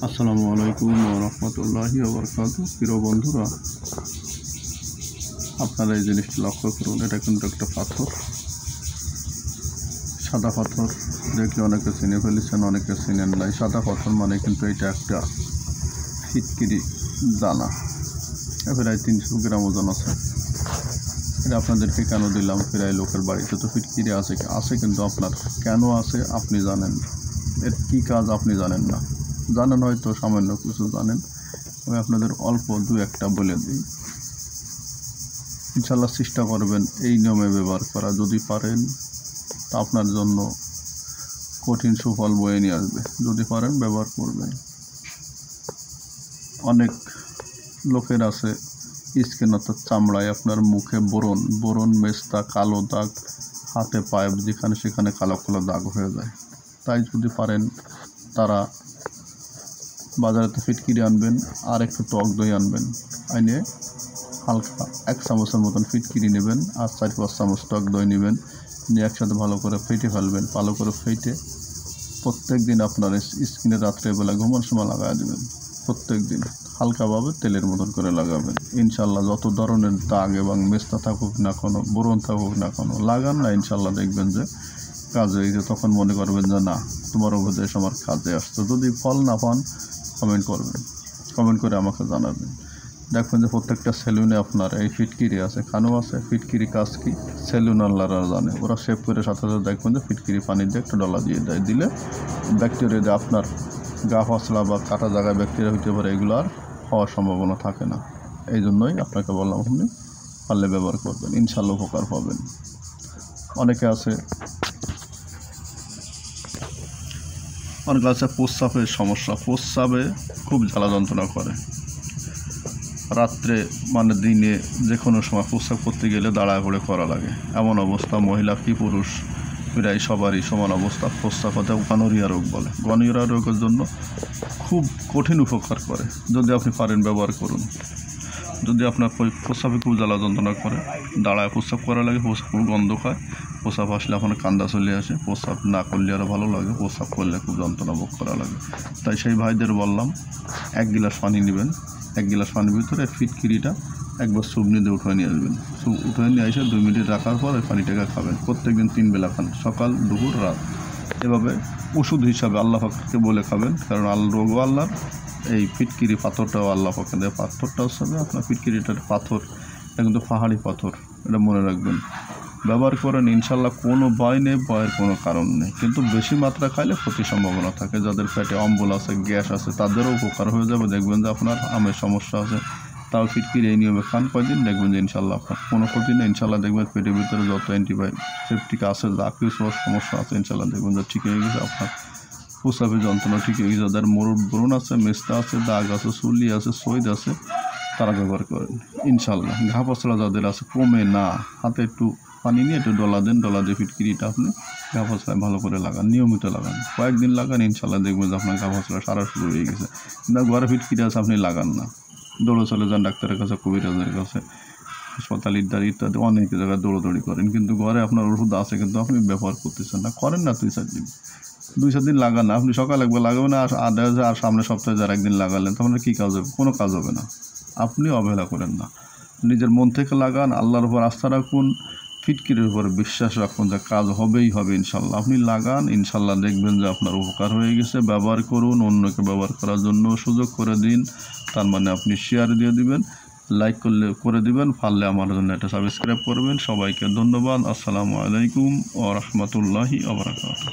আসসালামু আলাইকুম ওয়া রাহমাতুল্লাহি ওয়া বারাকাতুহু। প্রিয় বন্ধুরা, আপনারা এই জিনিসটি লক্ষ্য করুন, এটা কিন্তু একটা পাথর, সাদা পাথর। দেখলে অনেকে চিনে ফেলেছেন, অনেকে চিনেন নাই। সাদা পাথর মানে কিন্তু এটা একটা ফিটকিরি দানা, প্রায় 300 গ্রাম ওজন আছে। এটা আপনাদেরকে কেন দিলাম, প্রায় লোকের বাড়িতে তো ফিটকিরি আছে কিন্তু আপনার কেন আছে আপনি জানেন, এর কী কাজ আপনি জানেন না। জানেন হয়তো সামান্য কিছু জানেন, আমি আপনাদের অল্প দু একটা বলে দিই। ইনশাল্লাহ চেষ্টা করবেন এই নিয়মে ব্যবহার করা, যদি পারেন তা আপনার জন্য কঠিন সুফল বয়ে নিয়ে আসবে। যদি পারেন ব্যবহার করবেন। অনেক লোকের আছে স্কিন অর্থাৎ চামড়ায় আপনার মুখে বোরন মেস্তা, কালো দাগ, হাতে পায়ে যেখানে সেখানে কালো কালো দাগ হয়ে যায়। তাই যদি পারেন তারা বাজারেতে ফিটকিরি আনবেন আর একটু টক দই আনবেন, আইনে হালকা 1 চামচের মতন ফিটকিরি নেবেন আর 4-5 চামচ টক দই নেবেন, নিয়ে একসাথে ভালো করে ফেটে ফেলবেন। ভালো করে ফেটে প্রত্যেক দিন আপনার স্কিনে রাত্রেবেলা ঘুমানোর সময় লাগাই দেবেন। প্রত্যেক দিন হালকাভাবে তেলের মতন করে লাগাবেন। ইনশাল্লাহ যত ধরনের দাগ এবং মেস্তা থাকুক না কোনো, বোরন থাকুক না কোনো, লাগান না, ইনশাল্লাহ দেখবেন যে কাজে হয়েছে। তখন মনে করবেন যে না, তোমার উপদেশ আমার কাজে আসতো। যদি ফল না পান কমেন্ট করবেন, কমেন্ট করে আমাকে জানাবেন। দেখবেন যে প্রত্যেকটা সেলুনে আপনার এই ফিটকিরি আছে, খানো আছে। ফিটকিরি কাজ কি সেলুন আল্লাহরা জানে। ওরা শেভ করে সাথে সাথে দেখবেন যে ফিটকিরি পানি দিয়ে একটা ডলা দিয়ে দেয়, দিলে ব্যাকটেরিয়া দিয়ে আপনার গা ফসলা বা কাটা জায়গায় ব্যাকটেরিয়া হইতে পারে, এগুলো আর হওয়ার সম্ভাবনা থাকে না। এই জন্যই আপনাকে বললাম, আপনি পারলে ব্যবহার করবেন, ইনশাল্লাহ উপকার পাবেন। অনেকে আছে প্রস্রাবের সমস্যা, প্রস্রাবে খুব জ্বালা যন্ত্রণা করে। রাত্রে মানে দিনে যে কোনো সময় প্রস্রাব করতে গেলে দাঁড়ায় পড়ে করা লাগে, এমন অবস্থা। মহিলা কি পুরুষ প্রায় সবারই সমান অবস্থা। প্রস্রাব হতে গনোরিয়া রোগ বলে। গনোরিয়া রোগের জন্য খুব কঠিন উপকার করে। যদি আপনি পারেন ব্যবহার করুন। যদি আপনার প্রস্রাবে খুব জ্বালা যন্ত্রণা করে, দাঁড়ায় প্রস্রাব করা লাগে, প্রস্রাব খুব গন্ধ খায়, প্রস্রাব আসলে আপনার কান্দা চলে আসে, প্রস্রাব না করলে আরও ভালো লাগে, প্রস্রাব করলে খুব যন্ত্রণা ভোগ করা লাগে। তাই সেই ভাইদের বললাম, 1 গিলাস পানি নেবেন, 1 গিলাস পানির ভিতরে ফিটকিরিটা একবার সুবনি দিয়ে উঠে নিয়ে আসবেন। উঠে নিয়ে এসে 2 মিনিট রাখার পর ওই পানিটাকে খাবেন। প্রত্যেকদিন 3 বেলা খান, সকাল দুপুর রাত। এভাবে ওষুধ হিসাবে আল্লাহ পাককে বলে খাবেন, কারণ রোগও আল্লাহর। এই ফিটকিরি পাথরটাও আল্লাহ পাকে দেয়। পাথরটা হচ্ছে আপনার ফিটকিরিটার পাথর, এটা কিন্তু পাহাড়ি পাথর, এটা মনে রাখবেন। ব্যবহার করেন, ইনশাল্লাহ কোনো ভয় নেই, ভয়ের কোনো কারণ নেই। কিন্তু বেশি মাত্রা খাইলে ক্ষতির সম্ভাবনা থাকে। যাদের পেটে অম্বল আছে, গ্যাস আছে, তাদেরও উপকার হয়ে যাবে। দেখবেন যে আপনার আমের সমস্যা আছে, তাও ফিটকিরি এই নিয়মে খান কয়দিন, দেখবেন যে ইনশাল্লাহ আপনার কোনো ক্ষতি নেই। ইনশাল্লাহ দেখবেন পেটের ভিতরে যত অ্যান্টিবায়োটিক আছে, যা কিছু সমস্যা আছে, ইনশাল্লাহ দেখবেন যে ঠিক হয়ে গেছে। আপনার প্রস্রাবের যন্ত্রণা ঠিক হয়ে গেছে। যাদের বোরন আছে, মেস্তা আছে, দাগ আছে, চুলি আছে, সইদ আছে, তারা ব্যবহার করেন। ইনশাল্লাহ ঘা পচলা যাদের আছে, কমে না, হাতে একটু পানি নিয়ে একটু ডলা দেন, ডলা দিয়ে ফিটকিরিটা আপনি ঘা পচলায় ভালো করে লাগান, নিয়মিত লাগান, কয়েকদিন লাগান, ইনশাল্লাহ দেখবেন যে আপনার ঘা পচলা সারা শুরু হয়ে গেছে। কিন্তু ঘরে ফিটকিরি আছে, আপনি লাগান না, দৌড়ে চলে যান ডাক্তারের কাছে, কবিরাজের কাছে, হাসপাতাল ইত্যাদি অনেক জায়গায় দৌড়াদৌড়ি করেন, কিন্তু ঘরে আপনার ওষুধ আছে কিন্তু আপনি ব্যবহার করতেছেন না। করেন না 2-4 দিন লাগান না। আপনি সকালে একবার লাগাবেন আর সামনে সপ্তাহে যার 1 দিন লাগালেন, তখন কী কাজ হবে? কোনো কাজ হবে না। আপনি অবহেলা করেন না, নিজের মন থেকে লাগান, আল্লাহর উপর আস্থা রাখুন, ফিটকিরির উপর বিশ্বাস রাখুন যে কাজ হবেই হবে ইনশাল্লাহ। আপনি লাগান, ইনশাল্লাহ দেখবেন যে আপনার উপকার হয়ে গেছে। ব্যবহার করুন, অন্যকে ব্যবহার করার জন্য সুযোগ করে দিন। তার মানে আপনি শেয়ার দিয়ে দিবেন, লাইক করে দিবেন, পারলে আমার জন্য এটা সাবস্ক্রাইব করবেন। সবাইকে ধন্যবাদ। আসসালামু আলাইকুম ওয়া রাহমাতুল্লাহি ওয়া বারাকাতুহু।